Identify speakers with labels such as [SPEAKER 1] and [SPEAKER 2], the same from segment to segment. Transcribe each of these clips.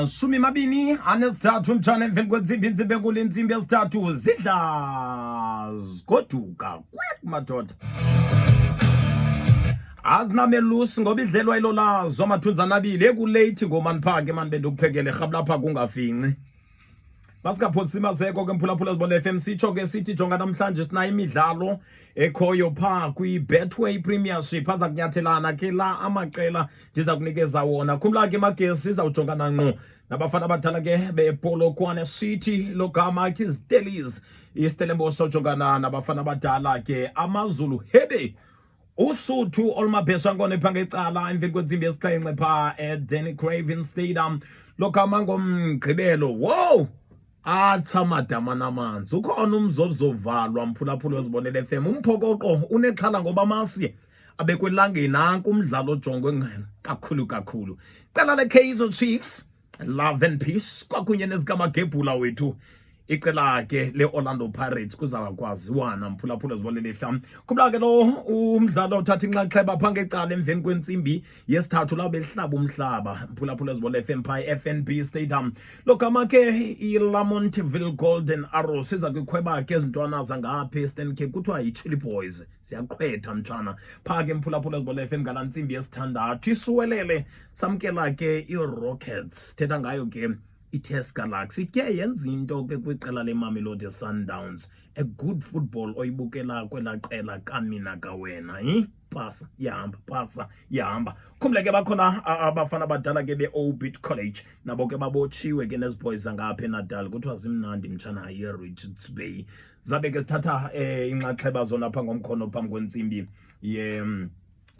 [SPEAKER 1] 23 mtshana emveni kwentsimbi enkulu intsimbi yesithathu zidla zigoduka madoda azinamelusi ngoba idlelwa ilo lazo amathunzana abili ekulate ngomani phake mani bendokuphekele rhabu lapha kungafinci masingaphosi imazeko ke mphulaphula zibona FM sitsho ke sithi jonga namhlanje sinayo imidlalo ekhoyo pha kwi-Betway Premiership aza kunyathelana ke la amaqela ndiza kunikeza wona khumla ke magesi izawujongana ngqo nabafana abadala ke bePolokwane City logama ke Stellies iStellenbosch ujongana nabafana abadala ke amaZulu Hebe uSuthu olumabhesha ngone phangecala emveni kwentsimbi yesixhenxe pha eDanny Craven Stadium logama ngomgqibelo wow atsha madama namanzi ukhona umzozo valwa mphulaphula wezibonele FM umphokoqo unexhala ngoba masi abekwelangeni nanku umdlalo ojongwe kakhulu cala leKaizer Chiefs Love and Peace kwakunye nezikamagebhula wethu icela ke leOrlando Pirates kuzakwaziwana mphulaphula zibonele FM kubla ke lo umdlalo uthatha inxaxheba phangecala emveni kwentsimbi yesithathu la behlaba umhlaba mphulaphula zibonele FM pha FNB Stadium logama ke iLamontville Golden Arrows siza kukhweba ke izintwana zangapha eStern Cape kuthiwa yiChili Boys siyaqhwetha mtshana pha ke mphulaphula zibonele FM galantsimbi yesithandathu isuwelele samkela ke iRockets thetha ngayo ke iTest Galaxy ke yenza into ke kwiqela leMamelodi Sundowns a good football oyibukela kwela qela kamina kawena pasa yahamba khumleke bakhona abafana abadala ke beObit College nabo ke babotshiwe ke neziboys zangapha eNatal kuthiwa zimnandi mtshana yeRichards Bay zabe ke sithatha inxaxheba zona pha ngomkhono phambi kwentsimbi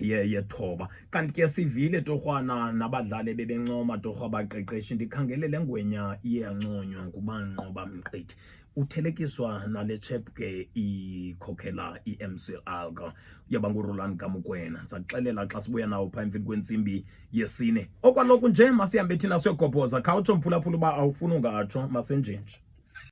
[SPEAKER 1] yethoba kanti ke sivile torhwana nabadlali bebencoma torhwa abaqeqeshi ndikhangele lengwenya iyanconywa ngubanqoba mqithi uthelekiswa nale chap ke ikhokhela iMC Alga yaba nguRoland Kamukwena saxelela xa sibuya nawo pha emveni kwentsimbi yesine okwaloku nje masihambe thina siyogobhoza khawutsho mphulaphula uba awufuna ungatsho masenjenje